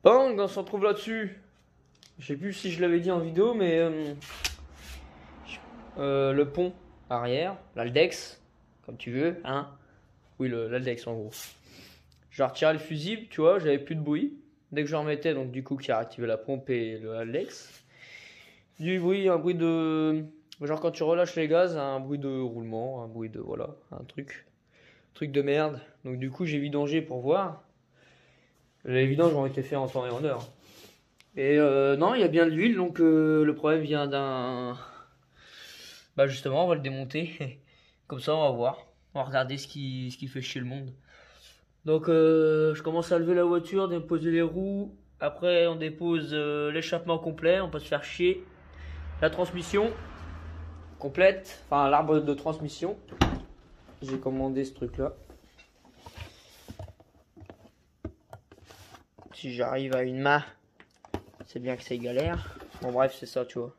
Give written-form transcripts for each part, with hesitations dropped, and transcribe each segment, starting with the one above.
Bang, on se retrouve là-dessus. Je sais plus si je l'avais dit en vidéo, mais le pont arrière, l'Aldex, comme tu veux, hein. Oui, l'Aldex en gros. J'ai retiré le fusible, tu vois, j'avais plus de bruit. Dès que je remettais, donc du coup, qui a activé la pompe et le Aldex. Du bruit, un bruit de. Genre quand tu relâches les gaz, un bruit de roulement, un bruit de. Voilà, un truc de merde. Donc du coup, j'ai vidangé pour voir. Les vidanges ont été faits en temps et en heure. Et non, il y a bien de l'huile, donc le problème vient d'un. Bah justement, on va le démonter. Comme ça, on va voir. On va regarder ce qui fait chier le monde. Donc je commence à lever la voiture, déposer les roues. Après, on dépose l'échappement complet. On peut se faire chier. La transmission complète. Enfin, l'arbre de transmission. J'ai commandé ce truc-là. Si j'arrive à une main, c'est bien que c'est galère. Bon, bref, c'est ça, tu vois.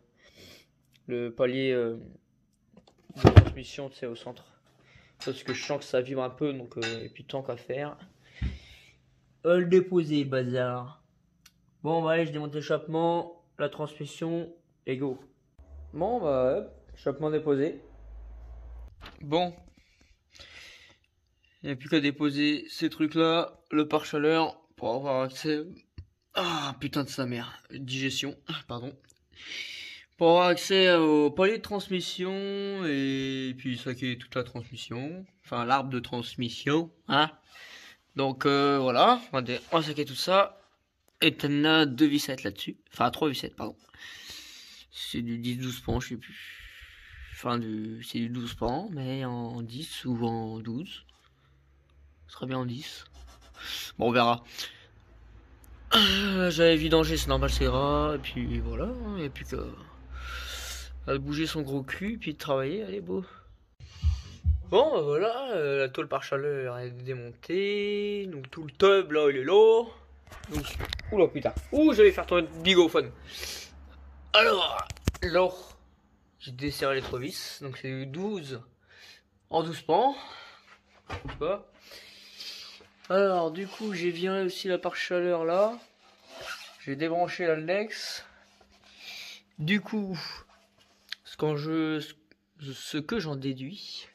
Le palier de transmission, c'est au centre. Parce que je sens que ça vibre un peu, donc et puis tant qu'à faire. Le déposer, bazar. Bon, bah allez, je démonte l'échappement, la transmission, et go. Bon, bah hop, échappement déposé. Bon, il n'y a plus qu'à déposer ces trucs-là, le pare-chaleur, pour avoir accès. Ah, putain de sa mère. Digestion, pardon. Pour avoir accès au palier de transmission, et puis saquer toute la transmission. Enfin, l'arbre de transmission, hein. Donc voilà, on va saquer tout ça. Et t'en as 2 vissettes là-dessus. Enfin 3 vissettes, pardon. C'est du 10-12 pans, je sais plus. Enfin c'est du 12 pans, mais en 10 ou en 12. Ce serait bien en 10. Bon, on verra. J'avais vidangé, c'est normal, c'est gras. Et puis voilà, il n'y a plus qu'à bouger son gros cul, puis de travailler, allez beau. Bon, bah voilà, la tôle par chaleur est démontée. Donc tout le tub là, il est là. Donc, oula putain. Ouh, j'allais faire tourner le bigophone. Alors, là, j'ai desserré les 3 vis. Donc c'est 12 en 12 pans. Je sais pas. Alors, du coup, j'ai viré aussi la pare-chaleur là. J'ai débranché l'Aldex. Du coup, ce que j'en déduis,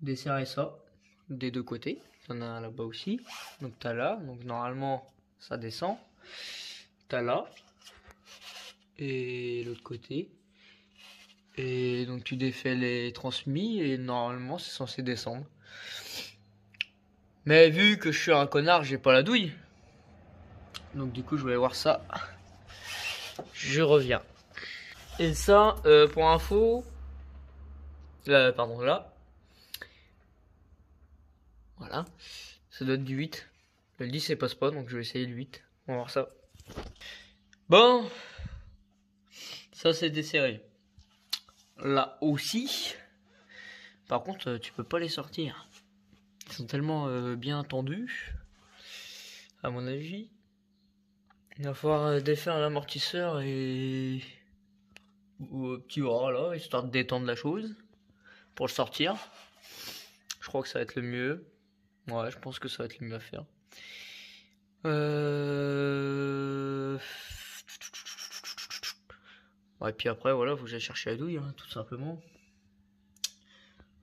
desserrer ça des deux côtés. T'en as un là-bas aussi. Donc t'as là. Donc normalement, ça descend. T'as là. Et l'autre côté. Et donc tu défais les transmis et normalement c'est censé descendre. Mais vu que je suis un connard, j'ai pas la douille. Donc du coup je vais aller voir ça. Je reviens. Et ça, pour info, pardon, là. Voilà. Ça donne du 8. Le 10 ça passe pas, donc je vais essayer le 8. On va voir ça. Bon. Ça c'est desserré. Là aussi. Par contre, tu peux pas les sortir. Ils sont tellement bien tendus. À mon avis. Il va falloir défaire l'amortisseur et au petit bras là, histoire de détendre la chose. Pour le sortir. Je crois que ça va être le mieux. Ouais, je pense que ça va être le mieux à faire. Ouais, et puis après, voilà, faut que j'aille chercher la douille, hein, tout simplement.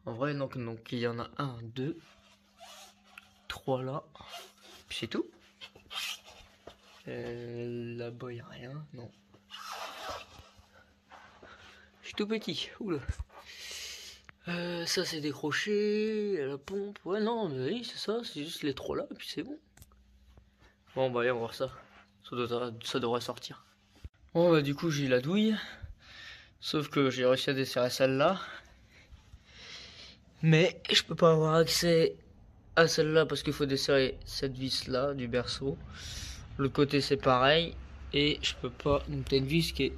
En vrai, donc il y en a 1, 2, 3 là. Puis c'est tout. Là-bas, il n'y a rien, non. Je suis tout petit, oula. Ça c'est décroché, la pompe, ouais non mais oui c'est ça, c'est juste les 3 là et puis c'est bon. Bon bah allez on va voir ça, ça devrait sortir. Bon bah du coup j'ai la douille, sauf que j'ai réussi à desserrer celle-là. Mais je peux pas avoir accès à celle-là parce qu'il faut desserrer cette vis là du berceau. Le côté c'est pareil et je peux pas, donc t'as une vis qui est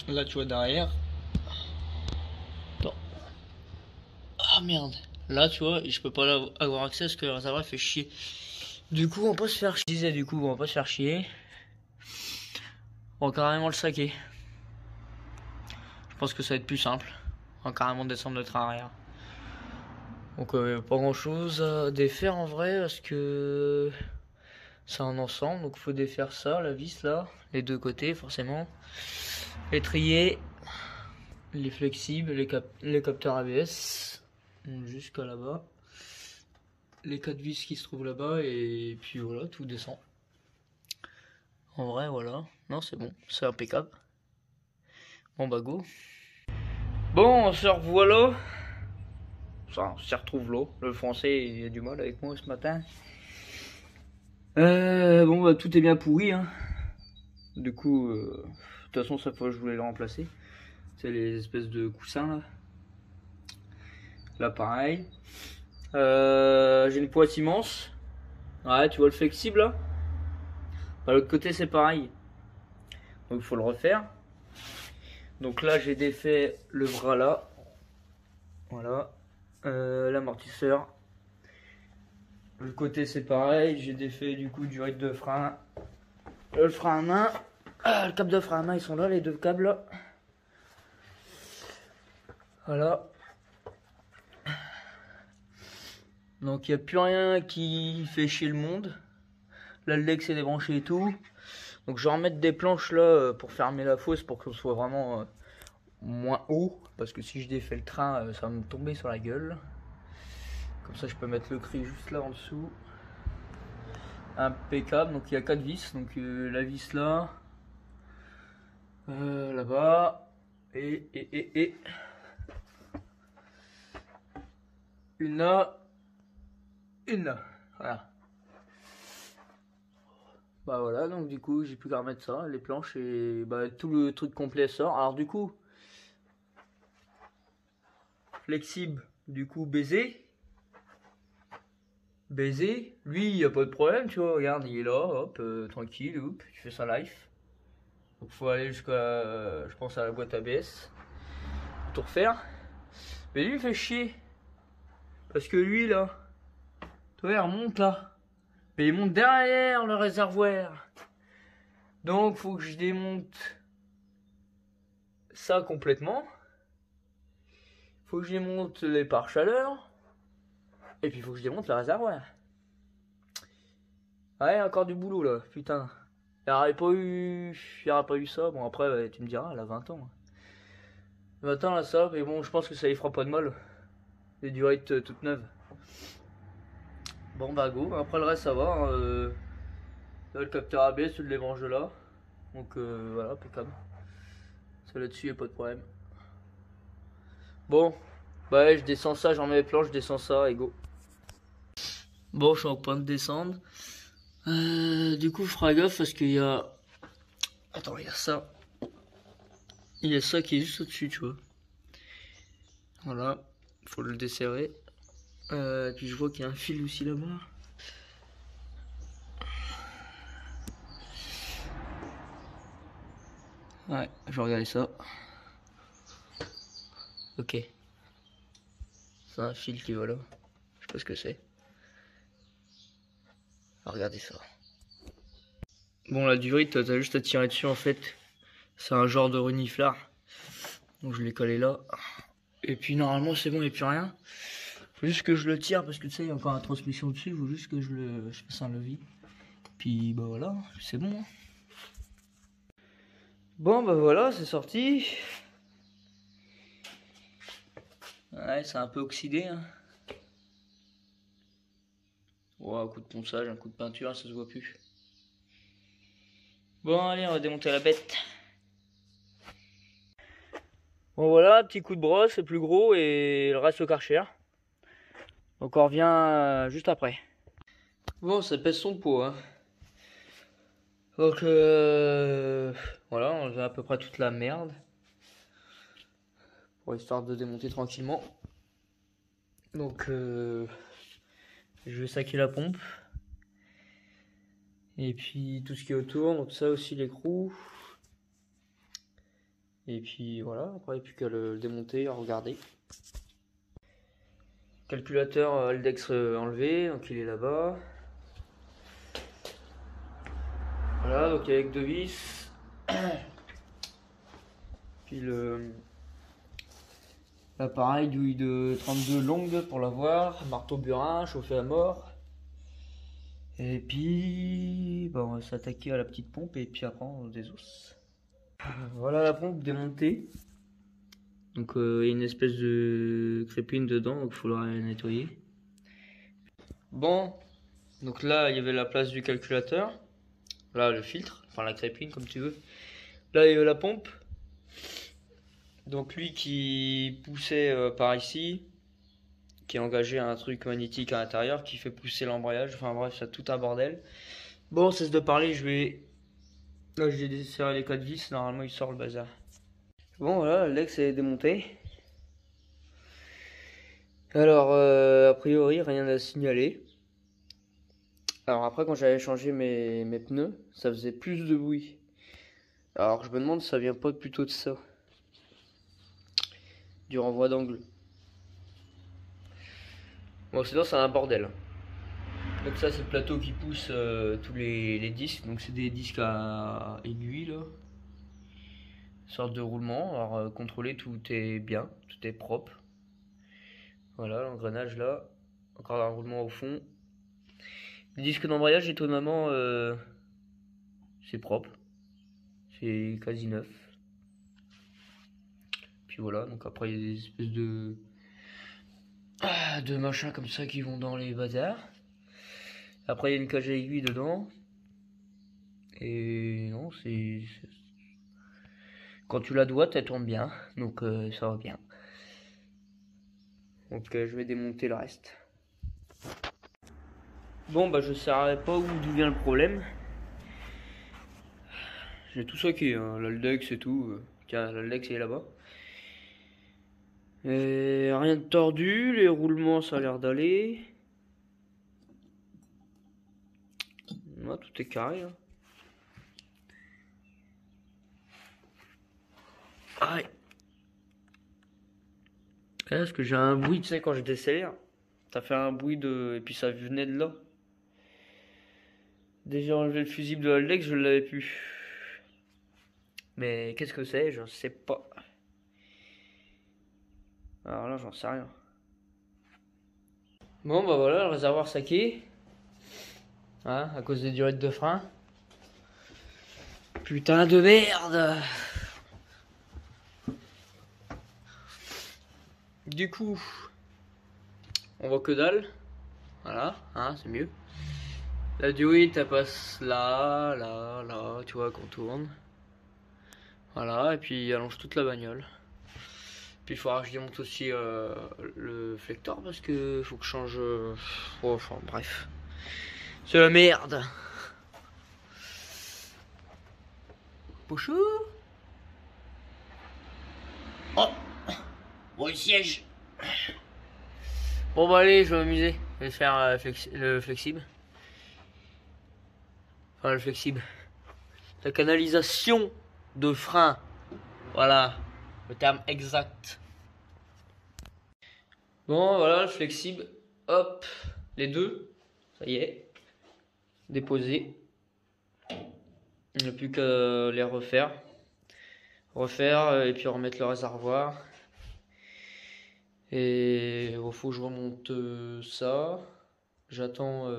là tu vois derrière. Ah merde, là tu vois, je peux pas avoir accès parce que le réservoir fait chier. Du coup, on peut se faire chier. Du coup, on va pas se faire chier. On va carrément le saquer. Je pense que ça va être plus simple. On va carrément descendre le train arrière. Donc pas grand chose à défaire en vrai parce que c'est un ensemble, donc il faut défaire ça, la vis là, les deux côtés forcément, l'étrier, les flexibles, les capteurs ABS, jusqu'à là-bas, les 4 vis qui se trouvent là-bas et puis voilà, tout descend. En vrai voilà, non c'est bon, c'est impeccable. Bon bah go. Bon on se revoilà. Ça, on s'y retrouve là. Le français il a du mal avec moi ce matin. Bon bah tout est bien pourri hein. Du coup, de toute façon cette fois je voulais le remplacer. C'est les espèces de coussins là. Là pareil. J'ai une pointe immense. Ouais tu vois le flexible là. Bah, l'autre côté c'est pareil. Donc il faut le refaire. Donc là j'ai défait le bras là. Voilà. L'amortisseur. Le côté c'est pareil, j'ai défait du coup du rythme de frein. Le frein à main. Le câble de frein à main, ils sont là, les deux câbles là. Voilà. Donc il n'y a plus rien qui fait chier le monde. Là le lex est débranché et tout. Donc je vais remettre des planches là pour fermer la fosse pour que ce soit vraiment moins haut. Parce que si je défais le train, ça va me tomber sur la gueule. Comme ça je peux mettre le cri juste là en dessous. Impeccable, donc il y a 4 vis, donc la vis là, là-bas, et une là, voilà. Bah voilà, donc du coup j'ai plus qu'à remettre ça, les planches et bah, tout le truc complet sort. Alors du coup, flexible, du coup baiser, lui il n'y a pas de problème, tu vois, regarde, il est là, hop, tranquille, hop, tu fais sa life. Donc faut aller jusqu'à, je pense à la boîte ABS, tout refaire. Mais lui il fait chier. Parce que lui là, tu vois il remonte là. Mais il monte derrière le réservoir. Donc faut que je démonte ça complètement. Faut que je démonte les pare-chaleurs. Et puis faut que je démonte le réservoir. Ouais, encore du boulot là, putain. Il n'y aurait pas eu ça. Bon après ouais, tu me diras, elle a 20 ans. 20 ans là ça, mais bon je pense que ça lui fera pas de mal. Les durettes toutes neuves. Bon bah go, après le reste ça va. Hein, là, le capteur ABS, tu le débranches de là. Donc voilà, impeccable. Ça là-dessus, y'a pas de problème. Bon, bah ouais, je descends ça, j'en mets les planches, je descends ça et go. Bon, je suis en point de descendre. Du coup, je ferai gaffe parce qu'il y a... Attends, il y a ça. Il y a ça qui est juste au-dessus, tu vois. Voilà, faut le desserrer. Puis je vois qu'il y a un fil aussi là-bas. Ouais, je vais regarder ça. Ok. C'est un fil qui va là. Je sais pas ce que c'est. Regardez ça. Bon, la durite, t'as juste à tirer dessus en fait. C'est un genre de reniflard. Donc je l'ai collé là. Et puis normalement c'est bon, il n'y a plus rien. Faut juste que je le tire parce que tu sais, il y a encore la transmission dessus. Il faut juste que je fasse un levier. Puis bah voilà, c'est bon. Bon bah voilà, c'est sorti. Ouais, c'est un peu oxydé. Hein. Ouais, un coup de ponçage, un coup de peinture, ça se voit plus. Bon allez, on va démonter la bête. Bon voilà, petit coup de brosse, c'est plus gros et le reste au Karcher. Donc on revient juste après. Bon, ça pèse son poids. Hein. Donc voilà, on enlève à peu près toute la merde. Pour histoire de démonter tranquillement. Donc je vais saquer la pompe. Et puis tout ce qui est autour, donc ça aussi l'écrou. Et puis voilà, après il n'y a plus qu'à le démonter, à regarder. Calculateur Aldex enlevé, donc il est là-bas. Voilà, donc avec 2 vis. Puis Là pareil, douille de 32 longue pour l'avoir, marteau burin, chauffé à mort. Et puis bah, on va s'attaquer à la petite pompe et puis après on désosse. Voilà la pompe démontée. Donc il y a une espèce de crépine dedans, donc il faudra la nettoyer. Bon, donc là il y avait la place du calculateur. Là le filtre, enfin la crépine comme tu veux. Là il y avait la pompe. Donc lui qui poussait par ici, qui a engagé un truc magnétique à l'intérieur, qui fait pousser l'embrayage. Enfin bref, c'est tout un bordel. Bon, cesse de parler, je vais... Là j'ai desserré les 4 vis, normalement il sort le bazar. Bon voilà, l'ex est démonté. Alors, a priori, rien à signaler. Alors après, quand j'avais changé mes pneus, ça faisait plus de bruit. Alors je me demande si ça vient pas plutôt de ça. Du renvoi d'angle. Bon, sinon c'est un bordel. Donc ça c'est le plateau qui pousse tous les disques. Donc c'est des disques à aiguille là. Sorte de roulement. Alors contrôler, tout est bien, tout est propre. Voilà, l'engrenage là. Encore un roulement au fond. Les disques d'embrayage étonnamment c'est propre. C'est quasi neuf. Puis voilà, donc après il y a des espèces de machins comme ça qui vont dans les bazars. Après il y a une cage à aiguille dedans. Et non, quand tu la dois, elle tourne bien. Donc ça va bien. Donc je vais démonter le reste. Bon bah je ne saurais pas d'où vient le problème. J'ai tout saqué, hein, l'Aldex et tout. Tiens, l'Aldex il est là-bas. Et rien de tordu, les roulements ça a l'air d'aller. Ouais, tout est carré. Hein. Aïe. Parce que j'ai un bruit, tu sais, quand je décélère. Ça fait un bruit de... Et puis ça venait de là. Déjà enlevé le fusible de l'Aldex, je l'avais plus. Mais qu'est-ce que c'est? Je sais pas. Alors là, j'en sais rien. Bon, bah voilà, le réservoir saqué. Hein, à cause des durettes de frein. Putain de merde! Du coup, on voit que dalle. Voilà, hein, c'est mieux. La durite, elle passe là, là, là, tu vois, qu'on tourne. Voilà, et puis elle allonge toute la bagnole. Puis il faudra que je démonte aussi le flector parce que faut que je change. Oh, enfin, bref. C'est la merde! Bonjour! Oh! Bon, le siège! Bon, bah allez, je vais m'amuser. Je vais faire le flexible. Enfin, le flexible. La canalisation de frein. Voilà, le terme exact. Bon, voilà, le flexible. Hop, les deux. Ça y est. Déposé. Il n'y a plus qu'à les refaire. Et puis remettre le réservoir. Et il faut que je remonte ça. J'attends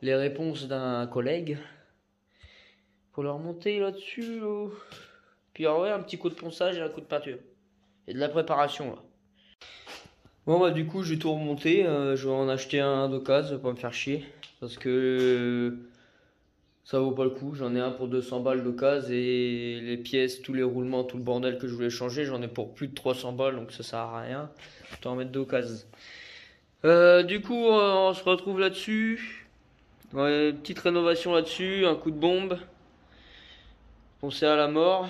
les réponses d'un collègue pour le remonter là-dessus. Puis ouais, un petit coup de ponçage et un coup de peinture. Et de la préparation là. Bon bah du coup je vais tout remonter. Je vais en acheter un d'occasion pour pas me faire chier. Parce que ça vaut pas le coup. J'en ai un pour 200 balles d'occasion et les pièces, tous les roulements, tout le bordel que je voulais changer, j'en ai pour plus de 300 balles donc ça sert à rien. Je vais en mettre d'occasion. Du coup on se retrouve là-dessus. Ouais, petite rénovation là-dessus, un coup de bombe. Poncer à la mort.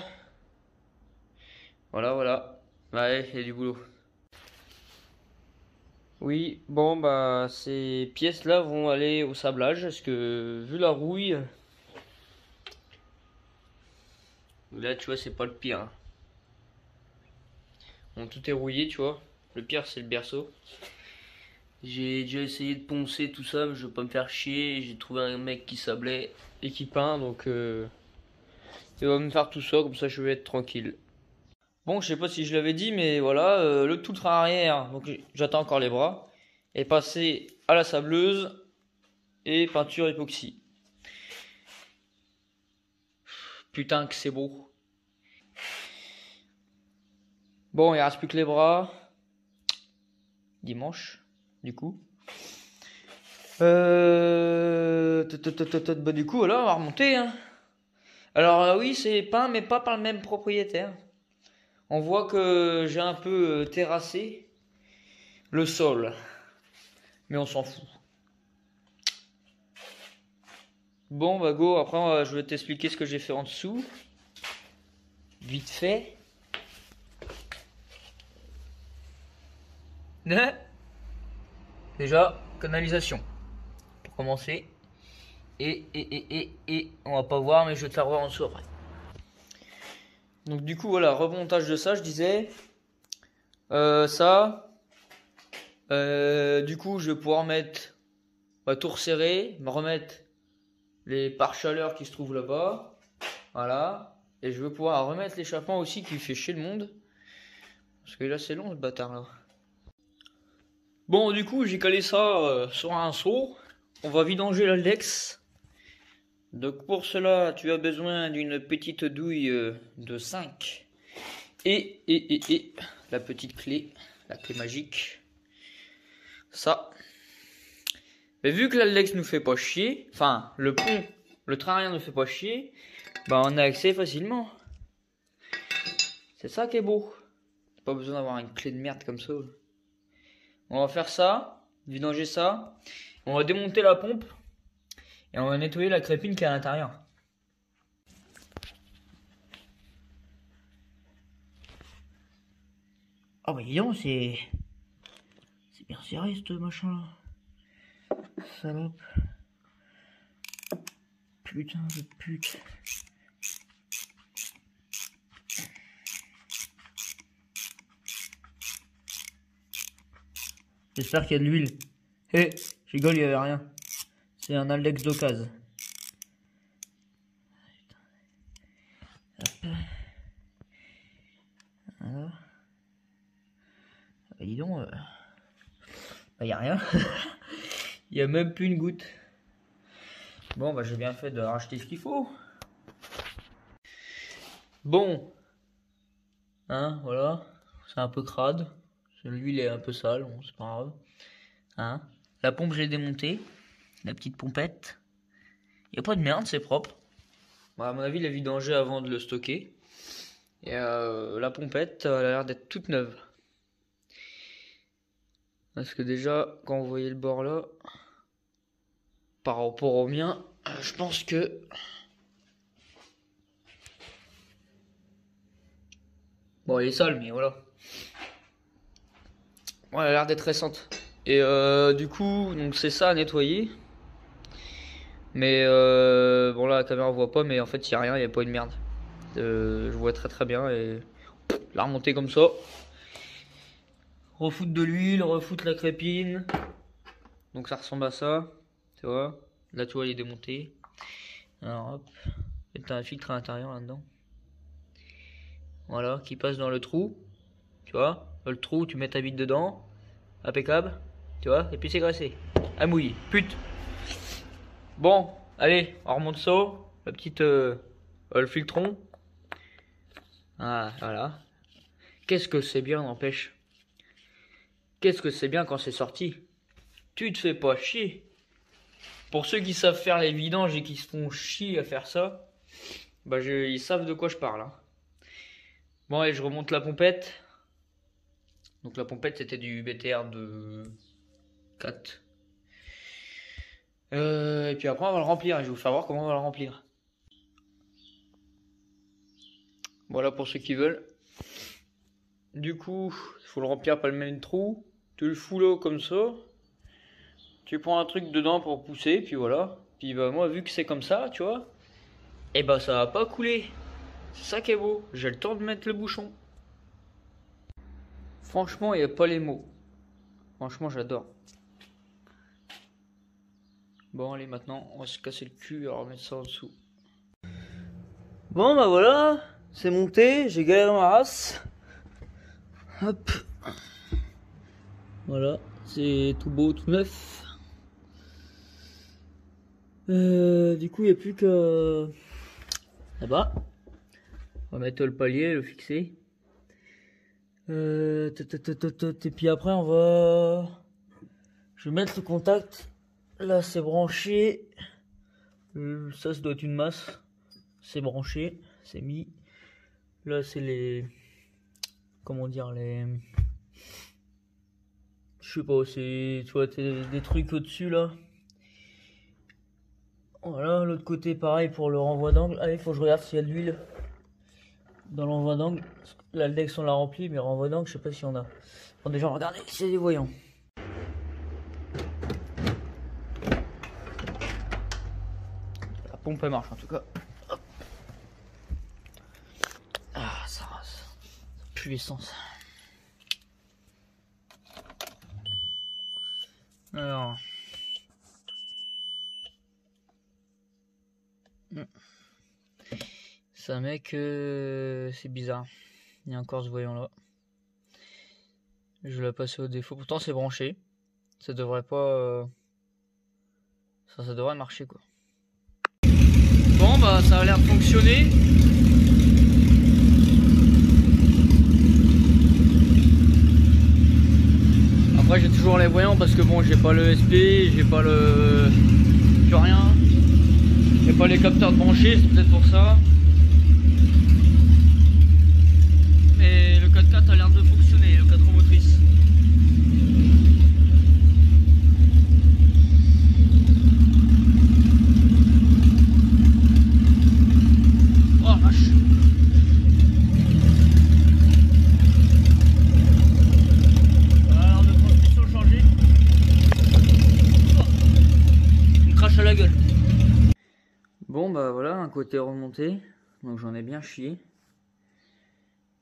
Voilà, voilà. Ouais, il y a du boulot. Oui, bon bah ces pièces-là vont aller au sablage parce que vu la rouille, là tu vois c'est pas le pire. Hein. Bon, tout est rouillé, tu vois. Le pire c'est le berceau. J'ai déjà essayé de poncer tout ça, mais je veux pas me faire chier. J'ai trouvé un mec qui sablait et qui peint, donc il va me faire tout ça, comme ça je vais être tranquille. Bon, je sais pas si je l'avais dit, mais voilà, le tout train arrière, donc j'attends encore les bras, est passé à la sableuse et peinture époxy. Putain que c'est beau. Bon, il reste plus que les bras. Dimanche, du coup. Bah, du coup, voilà, on va remonter. Hein. Alors, oui, c'est peint, mais pas par le même propriétaire. On voit que j'ai un peu terrassé le sol. Mais on s'en fout. Bon, bah, go. Après, je vais t'expliquer ce que j'ai fait en dessous. Vite fait. Déjà, canalisation. Pour commencer. Et on va pas voir, mais je vais te faire voir en dessous après. Donc du coup, voilà, remontage de ça, je disais. Ça. Du coup, je vais pouvoir mettre tout resserrer, me remettre les pare-chaleurs qui se trouvent là-bas. Voilà. Et je vais pouvoir remettre l'échappement aussi qui fait chier le monde. Parce que là, c'est long, ce bâtard là. Bon, du coup, j'ai calé ça sur un seau. On va vidanger l'Aldex. Donc pour cela, tu as besoin d'une petite douille de 5 et la petite clé, la clé magique. Ça. Mais vu que l'Aldex nous fait pas chier, enfin le pont, le train arrière nous fait pas chier, bah on a accès facilement. C'est ça qui est beau. Pas besoin d'avoir une clé de merde comme ça. On va faire ça, vidanger ça. On va démonter la pompe. Et on va nettoyer la crépine qui est à l'intérieur. Oh bah dis donc, c'est bien serré ce machin là. Salope. Putain de pute. J'espère qu'il y a de l'huile. Hé, je rigole, il y avait rien. C'est un Aldex d'occasion. Voilà. Bah dis donc, bah y a rien. Il y a même plus une goutte. Bon, bah j'ai bien fait de racheter ce qu'il faut. Bon, hein, voilà, c'est un peu crade. L'huile est un peu sale, bon, c'est pas grave. Hein, la pompe, je l'ai démontée. La petite pompette. Il n'y a pas de merde, c'est propre. Bon, à mon avis, il a vidangé avant de le stocker. Et la pompette, elle a l'air d'être toute neuve. Parce que déjà, quand vous voyez le bord là, par rapport au mien, je pense que... Bon, elle est sale, mais voilà. Bon, elle a l'air d'être récente. Et du coup, donc c'est ça à nettoyer. Mais bon là la caméra voit pas, mais en fait il n'y a rien, il n'y a pas une merde. Je vois très bien et la remonter comme ça. Refoutre de l'huile, refoutre la crépine. Donc ça ressemble à ça, tu vois. Là tu vois il est démonté. Alors hop, et t'as un filtre à l'intérieur là-dedans. Voilà, qui passe dans le trou. Tu vois, le trou tu mets ta bite dedans. Impeccable, tu vois, et puis c'est graissé. À mouiller, pute. Bon, allez, on remonte ça. La petite le filtron. Ah, voilà. Qu'est-ce que c'est bien, n'empêche. Qu'est-ce que c'est bien quand c'est sorti. Tu te fais pas chier. Pour ceux qui savent faire les vidanges et qui se font chier à faire ça, bah ils savent de quoi je parle. Hein. Bon, allez, je remonte la pompette. Donc la pompette, c'était du BTR de 4. Et puis après, on va le remplir. Je vais vous faire voir comment on va le remplir. Voilà pour ceux qui veulent. Du coup, il faut le remplir par le même trou. Tu le fous là comme ça. Tu prends un truc dedans pour pousser, puis voilà. Puis bah moi, vu que c'est comme ça, tu vois, et bah ça va pas couler. C'est ça qui est beau. J'ai le temps de mettre le bouchon. Franchement, il n'y a pas les mots. Franchement, j'adore. Bon, allez, maintenant, on va se casser le cul et remettre ça en dessous. Bon, bah voilà, c'est monté, j'ai galéré ma race. Hop. Voilà, c'est tout beau, tout neuf. Du coup, il n'y a plus que là-bas. On va mettre le palier, le fixer. Et puis après, je vais mettre le contact. Là, c'est branché. Ça doit être une masse. C'est branché, c'est mis. Là, c'est les... Comment dire, les... Je sais pas, c'est... Tu vois, des trucs au-dessus, là. Voilà, l'autre côté, pareil pour le renvoi d'angle. Allez, faut que je regarde s'il y a de l'huile dans l'envoi d'angle. L'Aldex, on l'a rempli, mais renvoi d'angle, je sais pas s'il y en a. Bon, déjà, regardez, c'est des voyants. La pompe, elle marche, en tout cas. Hop. Ah, ça rase. Ça pue l'essence. Alors... Ça mec, c'est bizarre. Il y a encore ce voyant là. Je vais la passer au défaut. Pourtant c'est branché. Ça devrait pas... Ça devrait marcher quoi. Bon bah ça a l'air de fonctionner. Après j'ai toujours les voyants parce que bon j'ai pas le SP, j'ai pas le... Plus rien. J'ai pas les capteurs de branchés, c'est peut-être pour ça. Mais le 4x4 a l'air de fonctionner, le 4 roues motrices. Oh vache. Alors de transmission changée. Oh. Il me crache à la gueule. Bon bah voilà, un côté remonté. Donc j'en ai bien chié.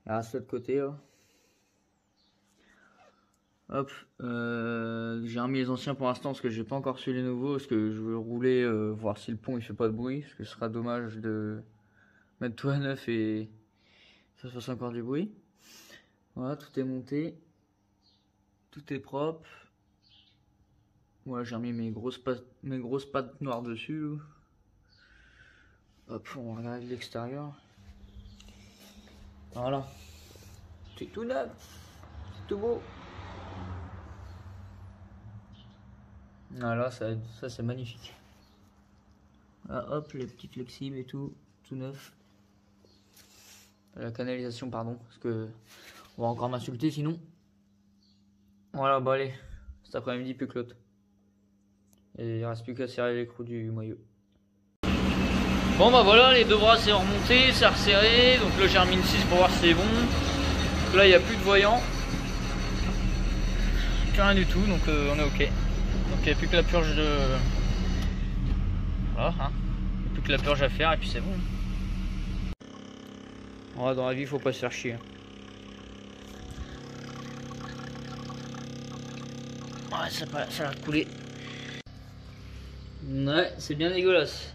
Ah, c'est de l'autre côté là. Hop, j'ai remis les anciens pour l'instant parce que j'ai pas encore su les nouveaux, parce que je veux rouler, voir si le pont il fait pas de bruit, parce que ce sera dommage de mettre tout à neuf et ça fasse encore du bruit. Voilà, tout est monté, tout est propre. Voilà, j'ai remis mes grosses pattes noires dessus. Hop, on va regarder l'extérieur. Voilà, c'est tout neuf, c'est tout beau. Voilà, ça c'est magnifique. Là, hop, les petits flexibles et tout neuf. La canalisation, pardon, parce que on va encore m'insulter sinon. Voilà, bah allez, cet après-midi plus que l'autre. Et il reste plus qu'à serrer l'écrou du maillot. Bon bah voilà, les deux bras c'est remonté, c'est resserré. Donc là j'ai remis une 6 pour voir si c'est bon. Donc là il n'y a plus de voyant. Plus rien du tout, donc on est ok. Donc il n'y a plus que la purge de... Voilà, hein. Il n'y a plus que la purge à faire et puis c'est bon. Ouais, dans la vie, faut pas se faire chier. Ouais, ça a coulé. Ouais, c'est bien dégueulasse.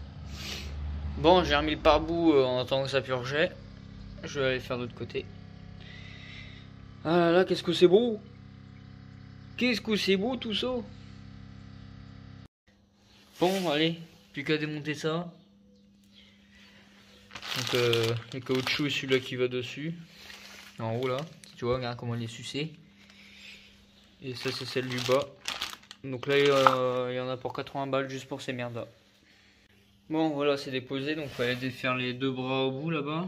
Bon, j'ai remis le pare-bout en attendant que ça purgeait. Je vais aller faire de l'autre côté. Ah là là, qu'est-ce que c'est beau! Qu'est-ce que c'est beau tout ça! Bon, allez, plus qu'à démonter ça. Donc le caoutchouc est celui-là qui va dessus. En haut là, tu vois, regarde comment il est sucé. Et ça c'est celle du bas. Donc là il y en a pour 80 balles juste pour ces merdes là. Bon voilà, c'est déposé, donc il fallait défaire les deux bras au bout là-bas.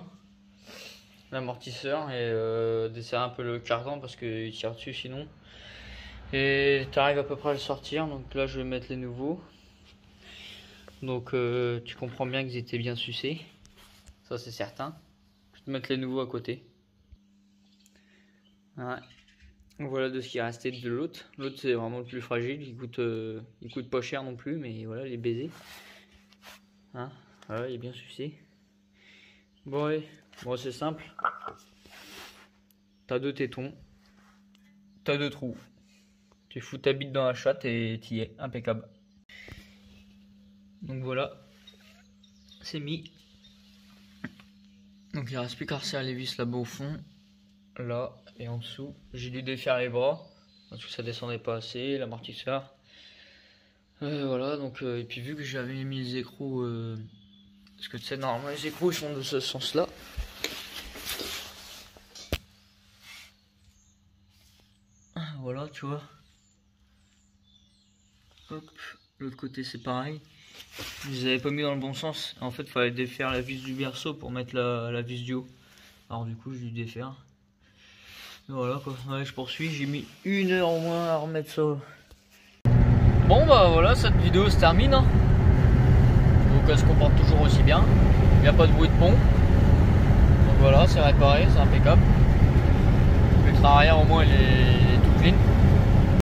L'amortisseur et desserrer un peu le cardan parce qu'il tire dessus sinon. Et tu arrives à peu près à le sortir, donc là je vais mettre les nouveaux. Donc tu comprends bien qu'ils étaient bien sucés. Ça c'est certain. Je vais te mettre les nouveaux à côté. Ouais. Voilà de ce qui est resté de l'autre. L'autre c'est vraiment le plus fragile. Il coûte pas cher non plus, mais voilà, il est baisé. Hein, voilà, il est bien sucé. Bon, ouais. Bon, c'est simple. T'as deux tétons. T'as deux trous. Tu fous ta bite dans la chatte et t'y es. Impeccable. Donc voilà. C'est mis. Donc il reste plus qu'à resserrer les vis là-bas au fond. là et en dessous. J'ai dû défaire les bras parce que ça descendait pas assez, l'amortisseur. Voilà, donc et puis vu que j'avais mis les écrous, parce que tu sais, normalement les écrous ils sont de ce sens-là. Voilà, tu vois. Hop, l'autre côté c'est pareil. Je les avais pas mis dans le bon sens. En fait, il fallait défaire la vis du berceau pour mettre la vis du haut. Alors du coup, j'ai dû défaire. Et voilà quoi. Ouais, je poursuis. J'ai mis 1 heure au moins à remettre ça. Bon bah voilà, cette vidéo se termine. Donc elle se comporte toujours aussi bien. Il n'y a pas de bruit de pont. Donc voilà, c'est réparé, c'est impeccable. Le train arrière au moins il est tout clean.